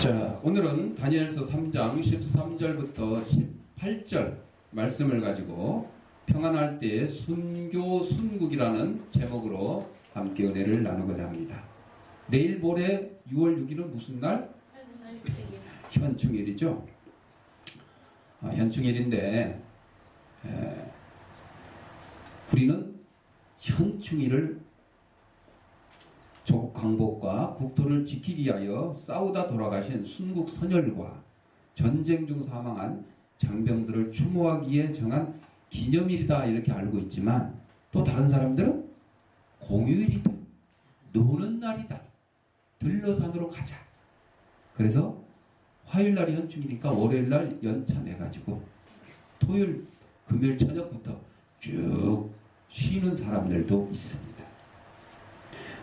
자, 오늘은 다니엘서 3장 13절부터 18절 말씀을 가지고 평안할 때의 순교 순국이라는 제목으로 함께 은혜를 나누고자 합니다. 내일 모레 6월 6일은 무슨 날? 현충일이죠. 현충일인데 우리는 현충일을 조국 강복과 국토를 지키기 위하여 싸우다 돌아가신 순국 선열과 전쟁 중 사망한 장병들을 추모하기에 정한 기념일이다 이렇게 알고 있지만, 또 다른 사람들은 공휴일이다, 노는 날이다, 들러산으로 가자. 그래서 화요일날이 현충이니까 월요일날 연차 내가지고 토요일 금요일 저녁부터 쭉 쉬는 사람들도 있습니다.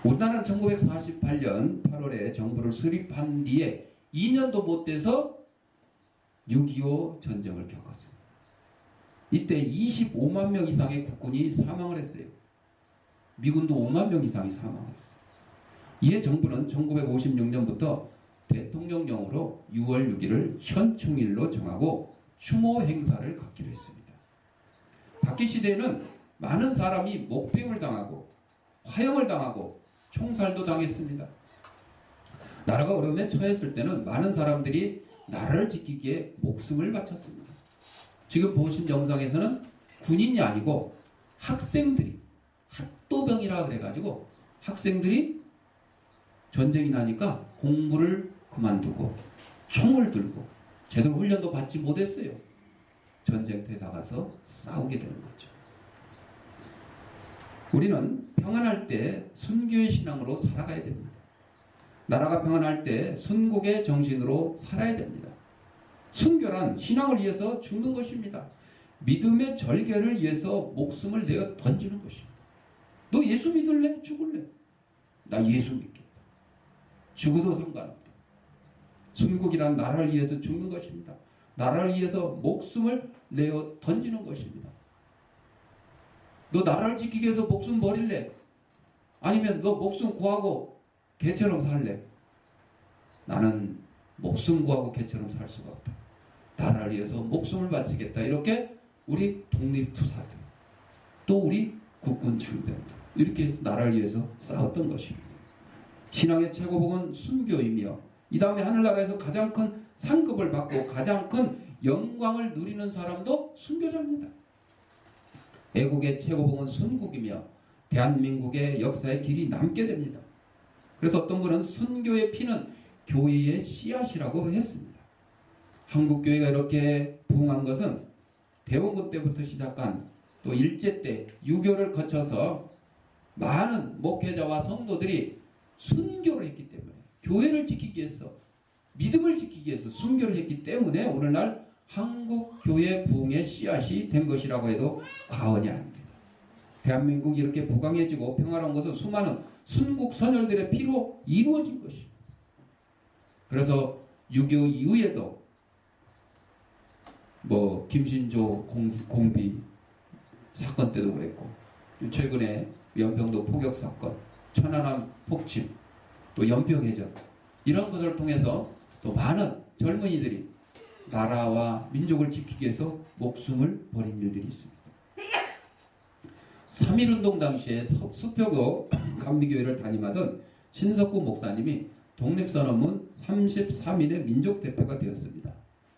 우리나라는 1948년 8월에 정부를 수립한 뒤에 2년도 못 돼서 6.25 전쟁을 겪었습니다. 이때 25만 명 이상의 국군이 사망을 했어요. 미군도 5만 명 이상이 사망했어요. 이에 정부는 1956년부터 대통령령으로 6월 6일을 현충일로 정하고 추모 행사를 갖기로 했습니다. 박해 시대에는 많은 사람이 목병을 당하고 화형을 당하고 총살도 당했습니다. 나라가 어려움에 처했을 때는 많은 사람들이 나라를 지키기에 목숨을 바쳤습니다. 지금 보신 영상에서는 군인이 아니고 학생들이, 학도병이라 그래가지고 학생들이 전쟁이 나니까 공부를 그만두고 총을 들고 제대로 훈련도 받지 못했어요. 전쟁터에 나가서 싸우게 되는 거죠. 우리는 평안할 때 순교의 신앙으로 살아가야 됩니다. 나라가 평안할 때 순국의 정신으로 살아야 됩니다. 순교란 신앙을 위해서 죽는 것입니다. 믿음의 절개를 위해서 목숨을 내어 던지는 것입니다. 너 예수 믿을래? 죽을래? 나 예수 믿겠다. 죽어도 상관없다. 순국이란 나라를 위해서 죽는 것입니다. 나라를 위해서 목숨을 내어 던지는 것입니다. 너 나라를 지키기 위해서 목숨 버릴래? 아니면 너 목숨 구하고 개처럼 살래? 나는 목숨 구하고 개처럼 살 수가 없다. 나라를 위해서 목숨을 바치겠다. 이렇게 우리 독립투사들, 또 우리 국군 장병들, 이렇게 해서 나라를 위해서 싸웠던 것입니다. 신앙의 최고복은 순교이며 이 다음에 하늘나라에서 가장 큰 상급을 받고 가장 큰 영광을 누리는 사람도 순교자입니다. 애국의 최고봉은 순국이며 대한민국의 역사의 길이 남게 됩니다. 그래서 어떤 분은 순교의 피는 교회의 씨앗이라고 했습니다. 한국교회가 이렇게 부흥한 것은 대원군 때부터 시작한 또 일제 때 유교를 거쳐서 많은 목회자와 성도들이 순교를 했기 때문에, 교회를 지키기 위해서, 믿음을 지키기 위해서 순교를 했기 때문에 오늘날 한국교회 부흥의 씨앗이 된 것이라고 해도 과언이 아닙니다. 대한민국이 이렇게 부강해지고 평화로운 것은 수많은 순국 선열들의 피로 이루어진 것입니다. 그래서 6.25 이후에도 김신조 공비 사건 때도 그랬고, 최근에 연평도 포격 사건, 천안함 폭침, 또 연평해전, 이런 것을 통해서 또 많은 젊은이들이 나라와 민족을 지키기 위해서 목숨을 버린 일들이 있습니다. 3.1운동 당시에 수표구 감리교회를 담임하던 신석구 목사님이 독립선언문 33인의 민족대표가 되었습니다.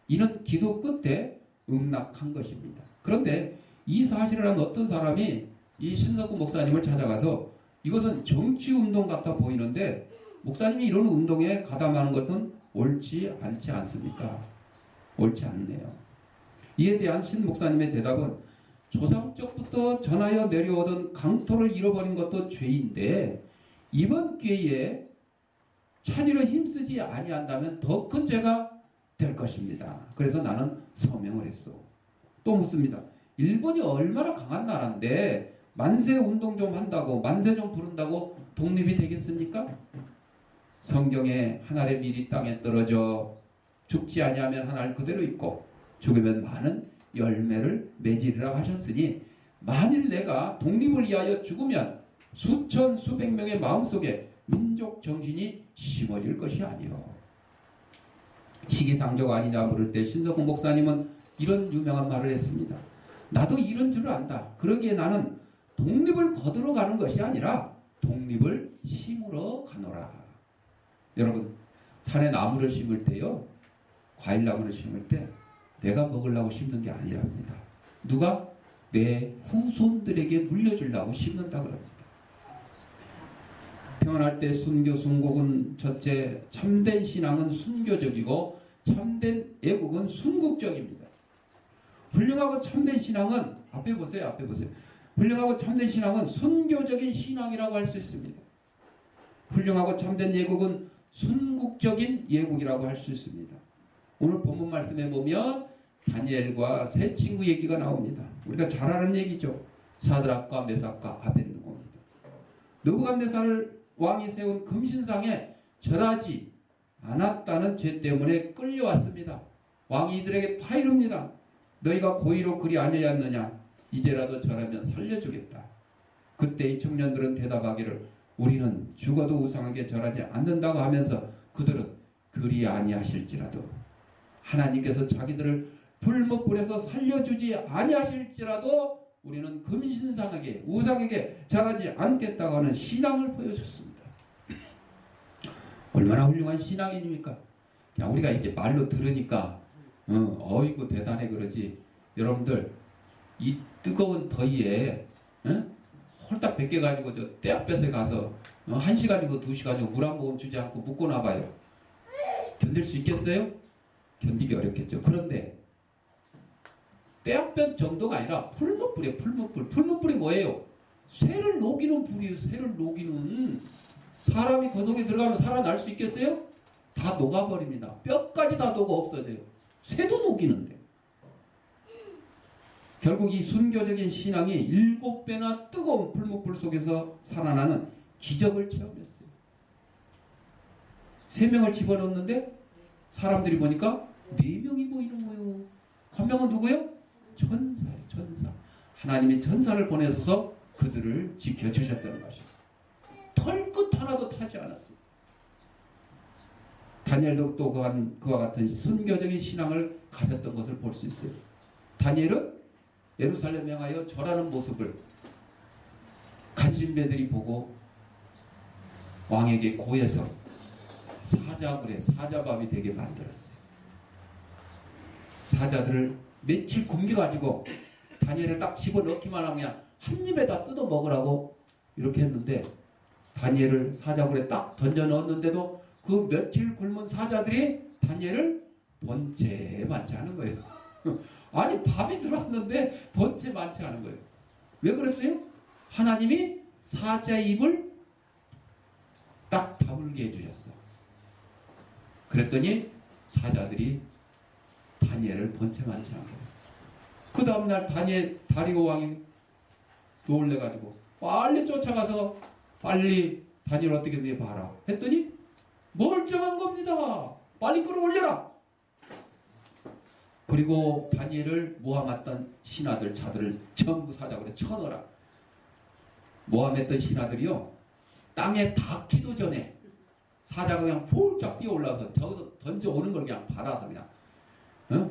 이는 기도 끝에 응낙한 것입니다. 그런데 이 사실을 한 어떤 사람이 이 신석구 목사님을 찾아가서 이것은 정치운동 같아 보이는데 목사님이 이런 운동에 가담하는 것은 옳지 않지 않습니까? 옳지 않네요. 이에 대한 신 목사님의 대답은 조상적부터 전하여 내려오던 강토를 잃어버린 것도 죄인데 이번 기회에 찾으려 힘쓰지 아니한다면 더 큰 죄가 될 것입니다. 그래서 나는 서명을 했어. 또 묻습니다. 일본이 얼마나 강한 나라인데 만세 운동 좀 한다고, 만세 좀 부른다고 독립이 되겠습니까? 성경에 한 알의 밀이 땅에 떨어져 죽지 아니하면 한 알 그대로 있고 죽으면 많은 열매를 맺으리라 하셨으니 만일 내가 독립을 위하여 죽으면 수천 수백 명의 마음속에 민족 정신이 심어질 것이 아니요. 시기상조가 아니냐 물을 때 신석훈 목사님은 이런 유명한 말을 했습니다. 나도 이런 줄을 안다. 그러기에 나는 독립을 거두러 가는 것이 아니라 독립을 심으러 가노라. 여러분, 산에 나무를 심을 때요, 과일나무를 심을 때 내가 먹으려고 심는 게 아니랍니다. 누가? 내 후손들에게 물려주려고 심는다 그럽니다. 태어날 때 순교, 순국은 첫째, 참된 신앙은 순교적이고 참된 애국은 순국적입니다. 훌륭하고 참된 신앙은, 앞에 보세요. 훌륭하고 참된 신앙은 순교적인 신앙이라고 할 수 있습니다. 훌륭하고 참된 예국은 순국적인 예국이라고 할 수 있습니다. 오늘 본문 말씀에 보면 다니엘과 세 친구 얘기가 나옵니다. 우리가 잘 아는 얘기죠. 사드락과 메삭과 아벳느고입니다. 느부갓네살 왕이 세운 금신상에 절하지 않았다는 죄 때문에 끌려왔습니다. 왕이 이들에게 타이릅니다. 너희가 고의로 그리 아니었느냐? 이제라도 절하면 살려주겠다. 그때 이 청년들은 대답하기를 우리는 죽어도 우상에게 절하지 않는다고 하면서 그들은 그리 아니하실지라도 하나님께서 자기들을 불못불에서 살려주지 아니하실지라도 우리는 금신상에게 우상에게 절하지 않겠다고 하는 신앙을 보여줬습니다. 얼마나 훌륭한 신앙입니까? 그냥 우리가 이렇게 말로 들으니까 어이구 대단해 그러지. 여러분들 이 뜨거운 더위에 홀딱 벗겨가지고 저 떼약볕에 가서 1시간이고 2시간이고 물 한 모금 주지 않고 묵고 나봐요. 견딜 수 있겠어요? 견디기 어렵겠죠. 그런데 떼약볕 정도가 아니라 풀무불이에요. 풀무불. 풀무불이 뭐예요? 쇠를 녹이는 불이에요. 쇠를 녹이는. 사람이 그 속에 들어가면 살아날 수 있겠어요? 다 녹아버립니다. 뼈까지 다 녹아 없어져요. 쇠도 녹이는데. 결국 이 순교적인 신앙이 7배나 뜨거운 풀무불 속에서 살아나는 기적을 체험했어요. 3명을 집어넣었는데 사람들이 보니까 4명이 보이는 거예요. 한 명은 누구예요? 천사예요. 천사. 하나님이 천사를 보내셔서 그들을 지켜주셨다는 것입니다. 털끝 하나도 타지 않았어요. 다니엘도 또 그와 같은 순교적인 신앙을 가졌던 것을 볼 수 있어요. 다니엘은 예루살렘 향하여 절하는 모습을 간신배들이 보고 왕에게 고해서 사자밥이 되게 만들었어요. 사자들을 며칠 굶겨가지고 다니엘을 딱 집어넣기만 하면 그냥 한 입에다 뜯어 먹으라고 이렇게 했는데 다니엘을 사자굴에 딱 던져 넣었는데도 그 며칠 굶은 사자들이 다니엘을 번제만치 하는 거예요. 아니 밥이 들어왔는데 번제만치 하는 거예요. 왜 그랬어요? 하나님이 사자의 입을 딱 다물게 해주셨어. 그랬더니 사자들이 다니엘을 번제만치 한 거예요. 그 다음날 다리오 왕이 놀래가지고 빨리 쫓아가서 빨리 다니엘 어떻게 내 봐라 했더니 멀쩡한 겁니다. 빨리 끌어올려라. 그리고 다니엘을 모함했던 신하들 자들을 전부 사자굴에 쳐넣어라. 모함했던 신하들이요 땅에 닿기도 전에 사자가 그냥 폴짝 뛰어올라서 저기서 던져오는 걸 그냥 받아서 그냥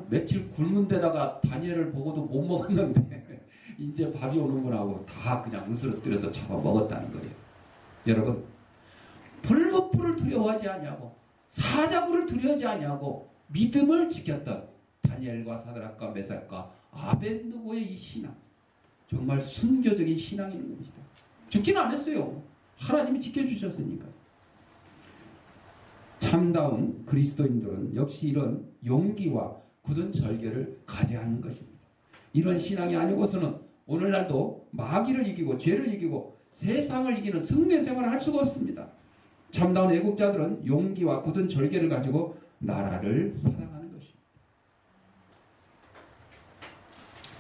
며칠 굶은 데다가 다니엘을 보고도 못 먹었는데 이제 밥이 오는구나 하고 다 그냥 으스러뜨려서 잡아 먹었다는 거예요. 여러분 불목불을 두려워하지 아니하고 사자굴을 두려워하지 아니하고 믿음을 지켰던 다니엘과 사드락과 메삭과 아벳느고의 이 신앙 정말 순교적인 신앙인 겁니다. 죽지는 않았어요. 하나님이 지켜주셨으니까. 참다운 그리스도인들은 역시 이런 용기와 굳은 절개를 가져야 하는 것입니다. 이런 신앙이 아니고서는 오늘날도 마귀를 이기고 죄를 이기고 세상을 이기는 승리 생활을 할 수가 없습니다. 참다운 애국자들은 용기와 굳은 절개를 가지고 나라를 사랑하는 것입니다.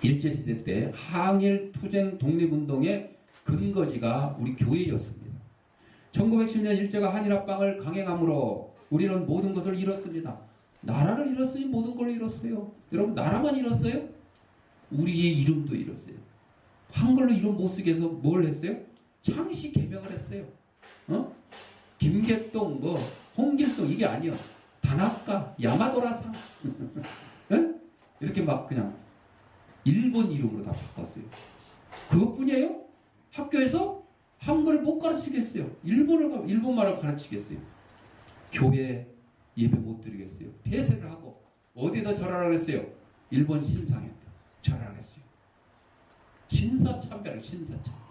일제시대 때 항일 투쟁 독립운동의 근거지가 우리 교회였습니다. 1910년 일제가 한일합방을 강행함으로 우리는 모든 것을 잃었습니다. 나라를 잃었으니 모든 걸 잃었어요. 여러분 나라만 잃었어요? 우리의 이름도 잃었어요. 한글로 이름 못 쓰게 해서 뭘 했어요? 창씨 개명을 했어요. 김계동 홍길동 이게 아니요. 다나카, 야마도라상 예? 이렇게 막 그냥 일본 이름으로 다 바꿨어요. 그것뿐이에요? 학교에서 한글을 못 가르치겠어요. 일본말을 가르치겠어요. 교회 예배 못 드리겠어요. 폐쇄를 하고 어디다 절하라 그랬어요? 일본 신상에 절하라 그랬어요. 신사참배를 신사참배.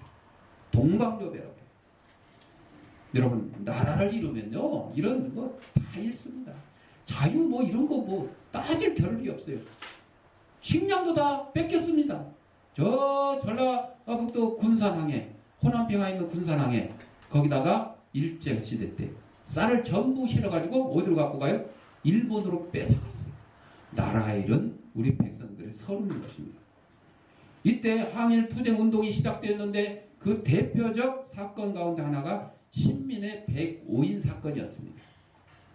동방요배라고. 여러분 나라를 이루면요 이런 거 다 잃습니다. 자유 뭐 이런 거 뭐 따질 겨를이 없어요. 식량도 다 뺏겼습니다. 저 전라북도 군산항에 호남평화에 있는 군산항에 거기다가 일제시대 때 쌀을 전부 실어가지고 어디로 갖고 가요? 일본으로 뺏어갔어요. 나라의 일은 우리 백성들의 서름인 것입니다. 이때 항일투쟁 운동이 시작되었는데 그 대표적 사건 가운데 하나가 신민의 105인 사건이었습니다.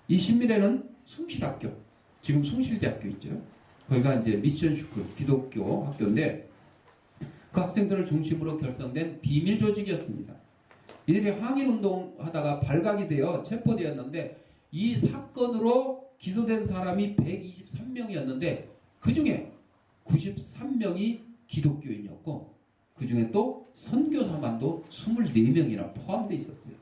이 신민회는 숭실학교, 지금 숭실대학교 있죠. 거기가 이제 미션스쿨, 기독교 학교인데 그 학생들을 중심으로 결성된 비밀 조직이었습니다. 이들이 항일운동 하다가 발각이 되어 체포되었는데 이 사건으로 기소된 사람이 123명이었는데 그 중에 93명이 기독교인이었고 그 중에 또 선교사만도 24명이나 포함되어 있었어요.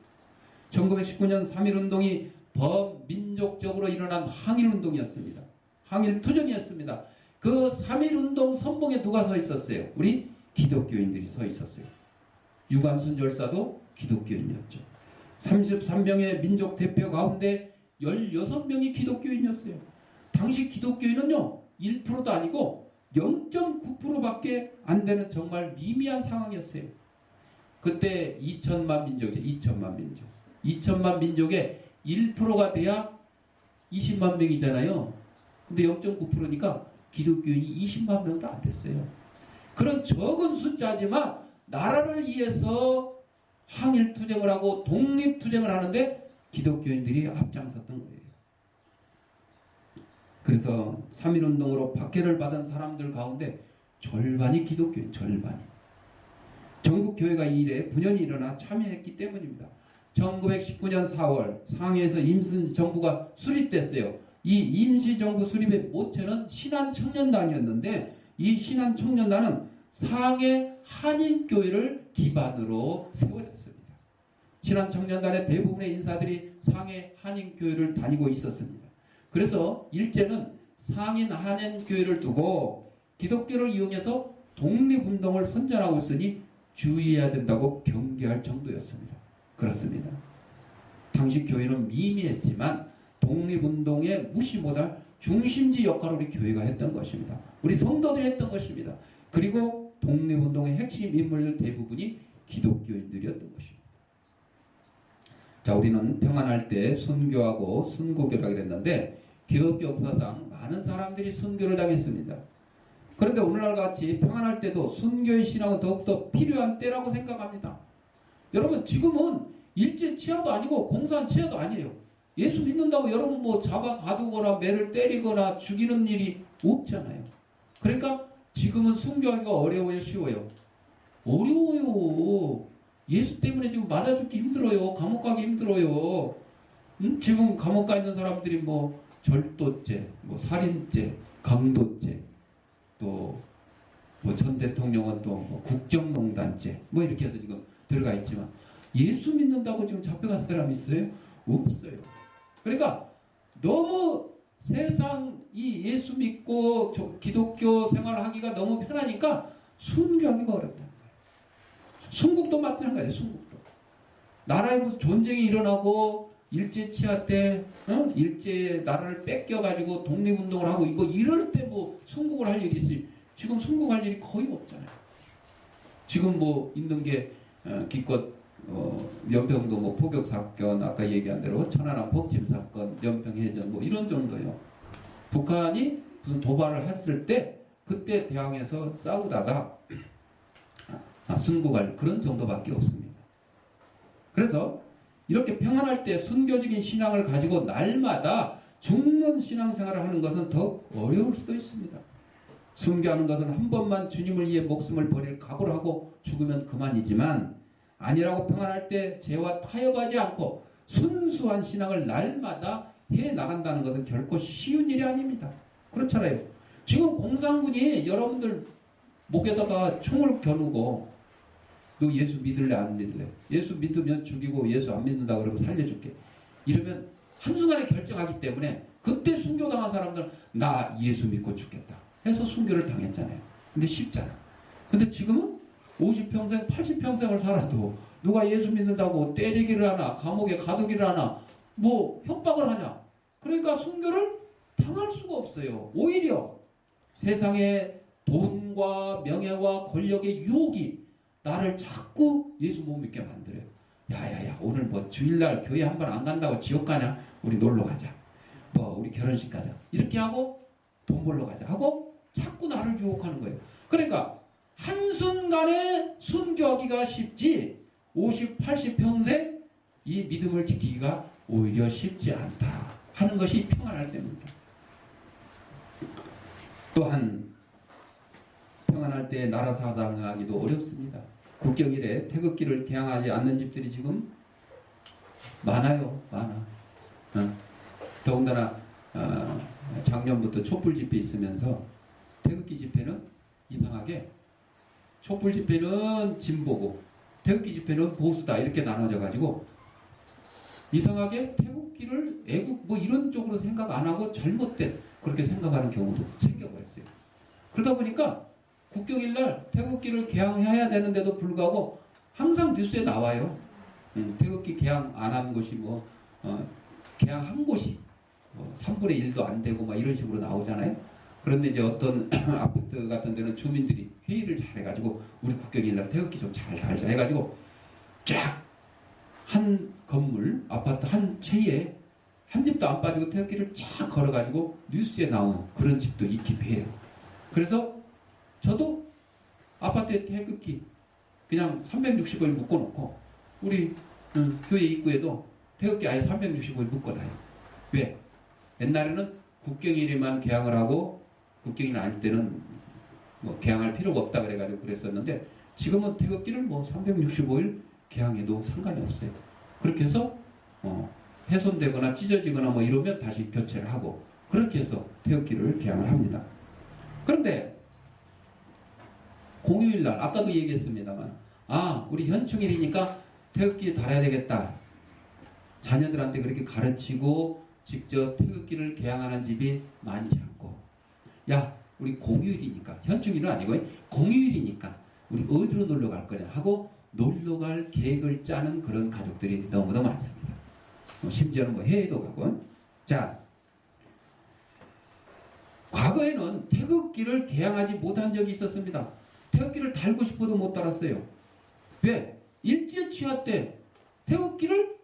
1919년 3.1운동이 범민족적으로 일어난 항일운동이었습니다. 항일투쟁이었습니다. 그 3.1운동 선봉에 누가 서 있었어요? 우리 기독교인들이 서 있었어요. 유관순 열사도 기독교인이었죠. 33명의 민족 대표 가운데 16명이 기독교인이었어요. 당시 기독교인은요 1%도 아니고 0.9%밖에 안 되는 정말 미미한 상황이었어요. 그때 2천만 민족이죠. 2천만 민족. 2천만 민족의 1%가 돼야 20만 명이잖아요. 근데 0.9%니까 기독교인이 20만 명도 안 됐어요. 그런 적은 숫자지만 나라를 위해서 항일투쟁을 하고 독립투쟁을 하는데 기독교인들이 앞장섰던 거예요. 그래서 3.1운동으로 박해를 받은 사람들 가운데 절반이 기독교인, 절반이. 전국교회가 이 일에 분연히 일어나 참여했기 때문입니다. 1919년 4월 상해에서 임시정부가 수립됐어요. 이 임시정부 수립의 모체는 신한청년단이었는데 이 신한청년단은 상해 한인교회를 기반으로 세워졌습니다. 신한청년단의 대부분의 인사들이 상해 한인교회를 다니고 있었습니다. 그래서 일제는 상인 한인교회를 두고 기독교를 이용해서 독립운동을 선전하고 있으니 주의해야 된다고 경계할 정도였습니다. 그렇습니다. 당시 교회는 미미했지만 독립운동의 무시 못할 중심지 역할을 우리 교회가 했던 것입니다. 우리 성도들이 했던 것입니다. 그리고 독립운동의 핵심 인물 대부분이 기독교인들이었던 것입니다. 자, 우리는 평안할 때 순교하고 순국교라고 그랬는데 기독교 역사상 많은 사람들이 순교를 당했습니다. 그런데 오늘날 같이 평안할 때도 순교의 신앙은 더욱더 필요한 때라고 생각합니다. 여러분 지금은 일제 치하도 아니고 공산 치하도 아니에요. 예수 믿는다고 여러분 뭐 잡아 가두거나 매를 때리거나 죽이는 일이 없잖아요. 그러니까 지금은 순교하기가 어려워요, 쉬워요? 어려워요. 예수 때문에 지금 맞아 죽기 힘들어요. 감옥 가기 힘들어요. 지금 감옥 가 있는 사람들이 뭐 절도죄, 뭐 살인죄, 강도죄, 또 뭐 전 대통령은 또 뭐 국정농단죄, 뭐 이렇게 해서 지금 들어가 있지만 예수 믿는다고 지금 잡혀간 사람 있어요? 없어요. 그러니까 너무 세상 이 예수 믿고 기독교 생활을 하기가 너무 편하니까 순교하기가 어렵다는 거예요. 순국도 마찬가지예요. 순국도. 나라에 무슨 전쟁이 일어나고 일제 치하 때 일제 나라를 뺏겨가지고 독립운동을 하고 뭐 이럴 때 뭐 순국을 할 일이 있어요. 지금 순국할 일이 거의 없잖아요. 지금 뭐 있는 게 기껏 연평도 뭐 포격 사건, 아까 얘기한 대로 천안함 폭침 사건, 연평해전 뭐 이런 정도예요. 북한이 무슨 도발을 했을 때 그때 대항해서 싸우다가 순국할 그런 정도밖에 없습니다. 그래서 이렇게 평안할 때 순교적인 신앙을 가지고 날마다 죽는 신앙생활을 하는 것은 더 어려울 수도 있습니다. 순교하는 것은 한 번만 주님을 위해 목숨을 버릴 각오를 하고 죽으면 그만이지만 아니라고 평안할 때 죄와 타협하지 않고 순수한 신앙을 날마다 해 나간다는 것은 결코 쉬운 일이 아닙니다. 그렇잖아요. 지금 공산군이 여러분들 목에다가 총을 겨누고 너 예수 믿을래 안 믿을래? 예수 믿으면 죽이고 예수 안 믿는다 그러면 살려줄게. 이러면 한순간에 결정하기 때문에 그때 순교당한 사람들은 나 예수 믿고 죽겠다 해서 순교를 당했잖아요. 근데 쉽잖아. 근데 지금은 50평생 80평생을 살아도 누가 예수 믿는다고 때리기를 하나 감옥에 가두기를 하나 뭐 협박을 하냐. 그러니까 순교를 당할 수가 없어요. 오히려 세상의 돈과 명예와 권력의 유혹이 나를 자꾸 예수 못 믿게 만들어요. 야야야 오늘 뭐 주일날 교회 한 번 안 간다고 지옥 가냐? 우리 놀러 가자. 뭐 우리 결혼식 가자. 이렇게 하고 돈 벌러 가자 하고 자꾸 나를 유혹하는 거예요. 그러니까 한순간에 순교하기가 쉽지 50, 80평생 이 믿음을 지키기가 오히려 쉽지 않다 하는 것이 평안할 때입니다. 또한 평안할 때 나라 사당하기도 어렵습니다. 국경일에 태극기를 개항하지 않는 집들이 지금 많아요. 많아. 더군다나 작년부터 촛불 집회 있으면서 태극기 집회는 이상하게 촛불 집회는 진보고 태극기 집회는 보수다 이렇게 나눠져 가지고 이상하게 태극기를 애국 뭐 이런 쪽으로 생각 안 하고 잘못된 그렇게 생각하는 경우도 생겨버렸어요. 그러다 보니까 국경일날 태극기를 개항해야 되는데도 불구하고 항상 뉴스에 나와요. 태극기 개항 안 한 곳이 개항한 곳이 3분의 1도 안 되고 막 이런 식으로 나오잖아요. 그런데 이제 어떤 아파트 같은 데는 주민들이 회의를 잘 해가지고 우리 국경일날 태극기 좀 잘 달자 해가지고 쫙 한 건물 아파트 한 채에 한 집도 안 빠지고 태극기를 쫙 걸어가지고 뉴스에 나온 그런 집도 있기도 해요. 그래서 저도 아파트에 태극기 그냥 365일 묶어놓고 우리 교회 입구에도 태극기 아예 365일 묶어놔요. 왜? 옛날에는 국경일에만 개항을 하고 국경일 아닐 때는 뭐 개항할 필요가 없다 그래가지고 그랬었는데 지금은 태극기를 뭐 365일 개항해도 상관이 없어요. 그렇게 해서 훼손되거나 찢어지거나 뭐 이러면 다시 교체를 하고 그렇게 해서 태극기를 개항을 합니다. 그런데 공휴일날 아까도 얘기했습니다만 우리 현충일이니까 태극기 달아야 되겠다. 자녀들한테 그렇게 가르치고 직접 태극기를 개항하는 집이 많지 않고 야 우리 공휴일이니까 현충일은 아니고 공휴일이니까 우리 어디로 놀러 갈 거냐 하고 놀러 갈 계획을 짜는 그런 가족들이 너무도 많습니다. 심지어는 뭐 해외도 가고. 자, 과거에는 태극기를 개항하지 못한 적이 있었습니다. 태극기를 달고 싶어도 못 달았어요. 왜? 일제치하 때 태극기를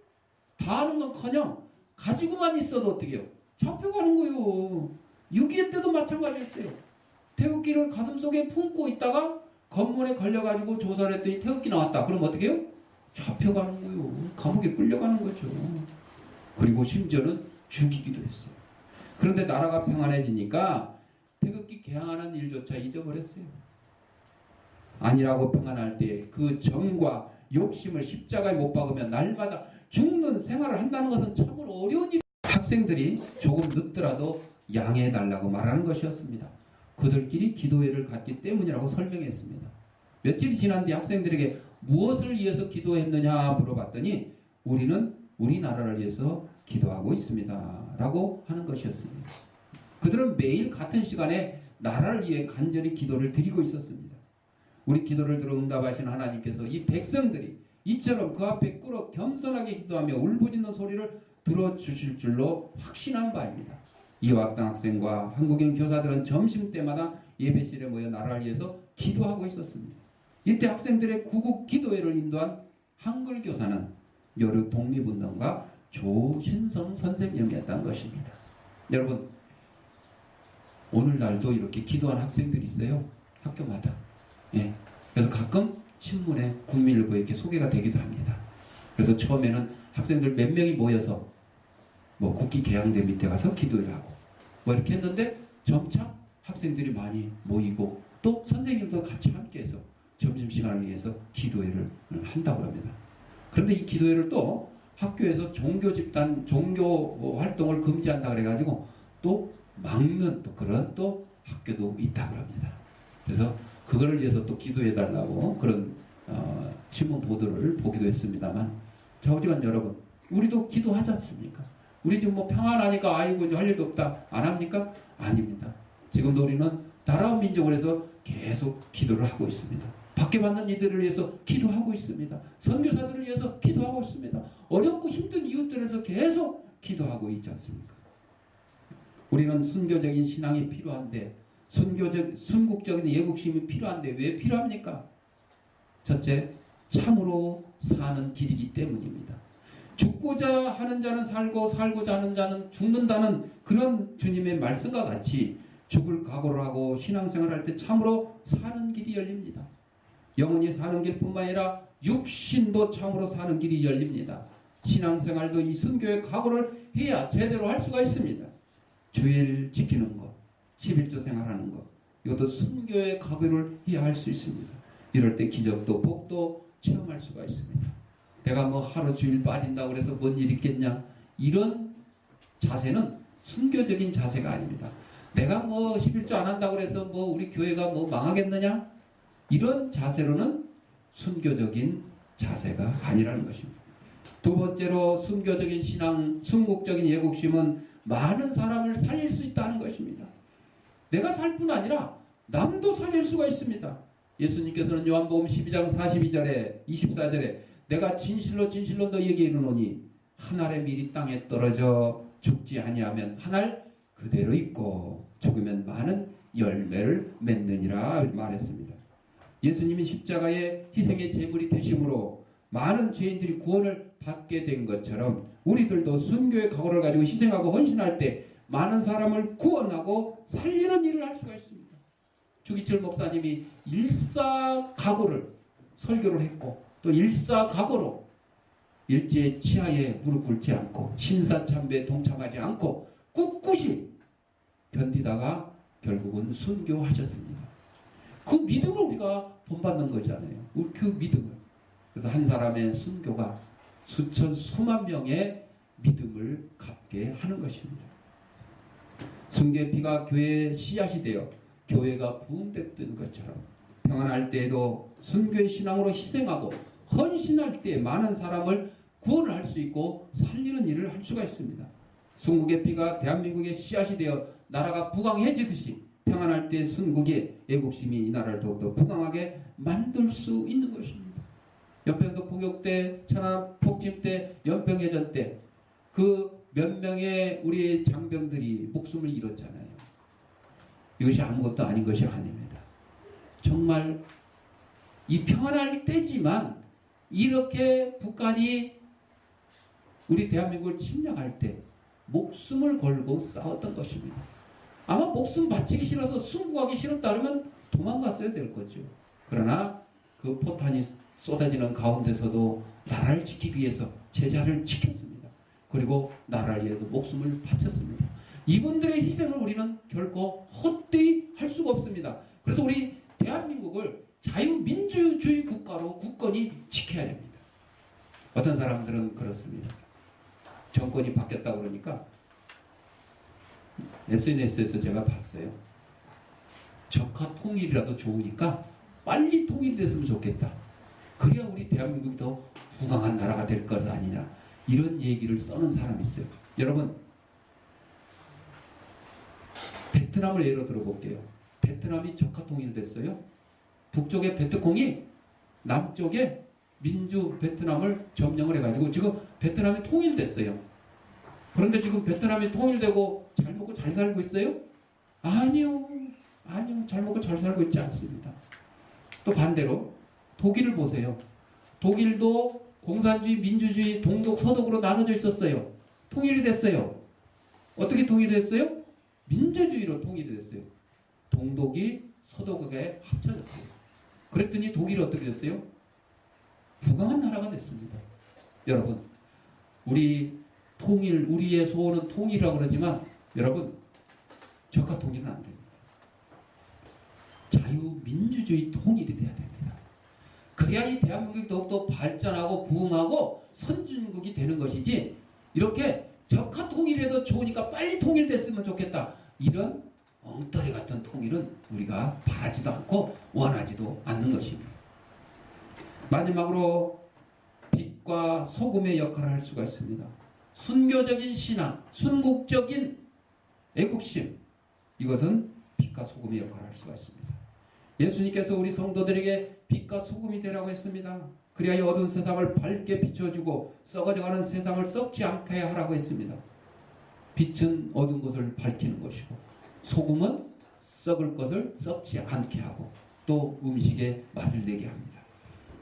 다하는 건커녕 가지고만 있어도 어떻게 해요? 잡혀가는 거예요. 6.25 때도 마찬가지였어요. 태극기를 가슴속에 품고 있다가 검문에 걸려가지고 조사를 했더니 태극기 나왔다. 그럼 어떻게 해요? 잡혀가는 거예요. 감옥에 끌려가는 거죠. 그리고 심지어는 죽이기도 했어요. 그런데 나라가 평안해지니까 태극기 개항하는 일조차 잊어버렸어요. 아니라고 평안할 때 그 정과 욕심을 십자가에 못 박으면 날마다 죽는 생활을 한다는 것은 참으로 어려운 일이에요. 학생들이 조금 늦더라도 양해해달라고 말하는 것이었습니다. 그들끼리 기도회를 갖기 때문이라고 설명했습니다. 며칠이 지난 뒤 학생들에게 무엇을 위해서 기도했느냐 물어봤더니 우리는 우리나라를 위해서 기도하고 있습니다. 라고 하는 것이었습니다. 그들은 매일 같은 시간에 나라를 위해 간절히 기도를 드리고 있었습니다. 우리 기도를 들어 응답하신 하나님께서 이 백성들이 이처럼 그 앞에 꿇어 겸손하게 기도하며 울부짖는 소리를 들어주실 줄로 확신한 바입니다. 이화학당 학생과 한국인 교사들은 점심때마다 예배실에 모여 나라를 위해서 기도하고 있었습니다. 이때 학생들의 구국 기도회를 인도한 한글 교사는 여류 독립운동가 조신성 선생님이었던 것입니다. 여러분 오늘날도 이렇게 기도한 학생들이 있어요. 학교마다. 그래서 가끔 신문에 국민일보에 이렇게 소개가 되기도 합니다. 그래서 처음에는 학생들 몇 명이 모여서 뭐 국기 개항대 밑에 가서 기도를 하고 뭐 이렇게 했는데 점차 학생들이 많이 모이고 또 선생님도 같이 함께해서 점심시간을 위해서 기도회를 한다고 합니다. 그런데 이 기도회를 또 학교에서 종교 집단, 종교 활동을 금지한다 그래가지고 또 막는 또 그런 또 학교도 있다 그럽니다. 그래서 그거를 위해서 또 기도해달라고 그런 신문 보도를 보기도 했습니다만, 자우지간 여러분, 우리도 기도하지 않습니까? 우리 지금 뭐 평안하니까 아이고 이제 할 일도 없다 안 합니까? 아닙니다. 지금도 우리는 나라와 민족을 해서 계속 기도를 하고 있습니다. 밖에 받는 이들을 위해서 기도하고 있습니다. 선교사들을 위해서 기도하고 있습니다. 어렵고 힘든 이웃들에서 계속 기도하고 있지 않습니까? 우리는 순교적인 신앙이 필요한데, 순국적인 예국심이 필요한데 왜 필요합니까? 첫째, 참으로 사는 길이기 때문입니다. 죽고자 하는 자는 살고 살고자 하는 자는 죽는다는 그런 주님의 말씀과 같이 죽을 각오를 하고 신앙생활할 때 참으로 사는 길이 열립니다. 영원히 사는 길뿐만 아니라 육신도 참으로 사는 길이 열립니다. 신앙생활도 이 순교의 각오를 해야 제대로 할 수가 있습니다. 주일 지키는 것, 11조 생활하는 것, 이것도 순교의 각오를 해야 할 수 있습니다. 이럴 때 기적도 복도 체험할 수가 있습니다. 내가 뭐 하루 주일 빠진다고 그래서 뭔 일 있겠냐, 이런 자세는 순교적인 자세가 아닙니다. 내가 뭐 11조 안 한다고 그래서 뭐 우리 교회가 뭐 망하겠느냐, 이런 자세로는 순교적인 자세가 아니라는 것입니다. 두 번째로 순교적인 신앙, 순국적인 예국심은 많은 사람을 살릴 수 있다는 것입니다. 내가 살 뿐 아니라 남도 살릴 수가 있습니다. 예수님께서는 요한복음 12장 42절에 24절에 내가 진실로 진실로 너희에게 이르노니 한 알의 밀이 땅에 떨어져 죽지 아니하면 한 알 그대로 있고 죽으면 많은 열매를 맺느니라 말했습니다. 예수님이 십자가의 희생의 제물이 되심으로 많은 죄인들이 구원을 받게 된 것처럼 우리들도 순교의 각오를 가지고 희생하고 헌신할 때 많은 사람을 구원하고 살리는 일을 할 수가 있습니다. 주기철 목사님이 일사각오를 설교를 했고 또 일사각오로 일제의 치하에 무릎 꿇지 않고 신사참배에 동참하지 않고 꿋꿋이 견디다가 결국은 순교하셨습니다. 그 믿음을 우리가 본받는 거잖아요. 그 믿음을. 그래서 한 사람의 순교가 수천 수만 명의 믿음을 갖게 하는 것입니다. 순교의 피가 교회의 씨앗이 되어 교회가 부흥됐던 것처럼 평안할 때에도 순교의 신앙으로 희생하고 헌신할 때 많은 사람을 구원을 할 수 있고 살리는 일을 할 수가 있습니다. 순국의 피가 대한민국의 씨앗이 되어 나라가 부강해지듯이 평안할 때 순국의 애국심이 이 나라를 더욱더 부강하게 만들 수 있는 것입니다. 연평도 포격 때, 천안 폭침 때, 연평해전 때 그 몇 명의 우리 장병들이 목숨을 잃었잖아요. 이것이 아무것도 아닌 것이 아닙니다. 정말 이 평안할 때지만 이렇게 북한이 우리 대한민국을 침략할 때 목숨을 걸고 싸웠던 것입니다. 아마 목숨 바치기 싫어서 순국하기 싫었다 그러면 도망갔어야 될 거죠. 그러나 그 포탄이 쏟아지는 가운데서도 나라를 지키기 위해서 제자를 지켰습니다. 그리고 나라를 위해서 목숨을 바쳤습니다. 이분들의 희생을 우리는 결코 헛되이 할 수가 없습니다. 그래서 우리 대한민국을 자유민주주의 국가로 굳건히 지켜야 됩니다. 어떤 사람들은 그렇습니다. 정권이 바뀌었다고 그러니까 SNS에서 제가 봤어요. 적화 통일이라도 좋으니까 빨리 통일됐으면 좋겠다. 그래야 우리 대한민국이 더 부강한 나라가 될 것 아니냐. 이런 얘기를 써는 사람이 있어요. 여러분, 베트남을 예로 들어볼게요. 베트남이 적화 통일됐어요. 북쪽의 베트콩이 남쪽의 민주 베트남을 점령을 해가지고 지금 베트남이 통일됐어요. 그런데 지금 베트남이 통일되고 잘 먹고 잘 살고 있어요? 아니요. 잘 먹고 잘 살고 있지 않습니다. 또 반대로 독일을 보세요. 독일도 공산주의, 민주주의, 동독, 서독으로 나눠져 있었어요. 통일이 됐어요. 어떻게 통일이 됐어요? 민주주의로 통일이 됐어요. 동독이 서독에 합쳐졌어요. 그랬더니 독일이 어떻게 됐어요? 부강한 나라가 됐습니다. 여러분, 우리 통일, 우리의 소원은 통일이라고 그러지만 여러분, 적화 통일은 안 됩니다. 자유민주주의 통일이 돼야 됩니다. 그래야 이 대한민국이 더욱더 발전하고 부흥하고 선진국이 되는 것이지, 이렇게 적화 통일해도 좋으니까 빨리 통일됐으면 좋겠다, 이런 엉터리 같은 통일은 우리가 바라지도 않고 원하지도 않는 것입니다. 마지막으로 빛과 소금의 역할을 할 수가 있습니다. 순교적인 신앙, 순국적인 애국심, 이것은 빛과 소금의 역할을 할 수가 있습니다. 예수님께서 우리 성도들에게 빛과 소금이 되라고 했습니다. 그래야 이 어두운 세상을 밝게 비춰주고 썩어져가는 세상을 썩지 않게 하라고 했습니다. 빛은 어두운 것을 밝히는 것이고, 소금은 썩을 것을 썩지 않게 하고 또 음식에 맛을 내게 합니다.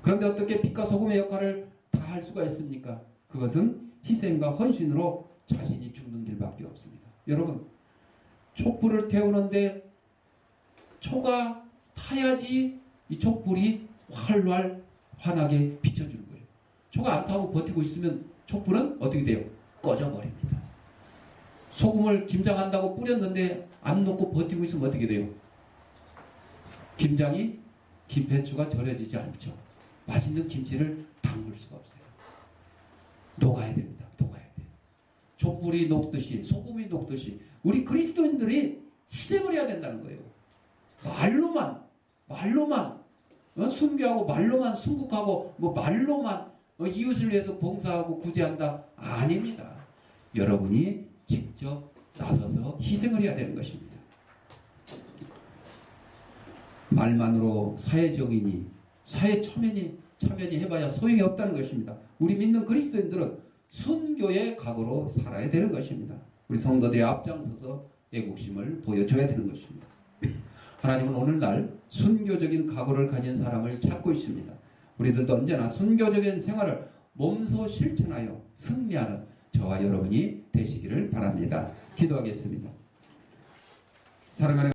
그런데 어떻게 빛과 소금의 역할을 다 할 수가 있습니까? 그것은 희생과 헌신으로 자신이 죽는 길밖에 없습니다. 여러분, 촛불을 태우는데 초가 타야지 이 촛불이 활활 환하게 비춰주는 거예요. 초가 안 타고 버티고 있으면 촛불은 어떻게 돼요? 꺼져버립니다. 소금을 김장한다고 뿌렸는데 안 넣고 버티고 있으면 어떻게 돼요? 김장이, 김배추가 절여지지 않죠. 맛있는 김치를 담글 수가 없어요. 녹아야 됩니다. 녹아야 돼요. 촛불이 녹듯이, 소금이 녹듯이 우리 그리스도인들이 희생을 해야 된다는 거예요. 말로만 순교하고, 말로만 순국하고, 말로만 이웃을 위해서 봉사하고 구제한다, 아닙니다. 여러분이 직접 나서서 희생을 해야 되는 것입니다. 말만으로 사회적이니 사회 참여니 해봐야 소용이 없다는 것입니다. 우리 믿는 그리스도인들은 순교의 각오로 살아야 되는 것입니다. 우리 성도들이 앞장서서 애국심을 보여줘야 되는 것입니다. 하나님은 오늘날 순교적인 각오를 가진 사람을 찾고 있습니다. 우리들도 언제나 순교적인 생활을 몸소 실천하여 승리하는 저와 여러분이 되시기를 바랍니다. 기도하겠습니다. 사랑하는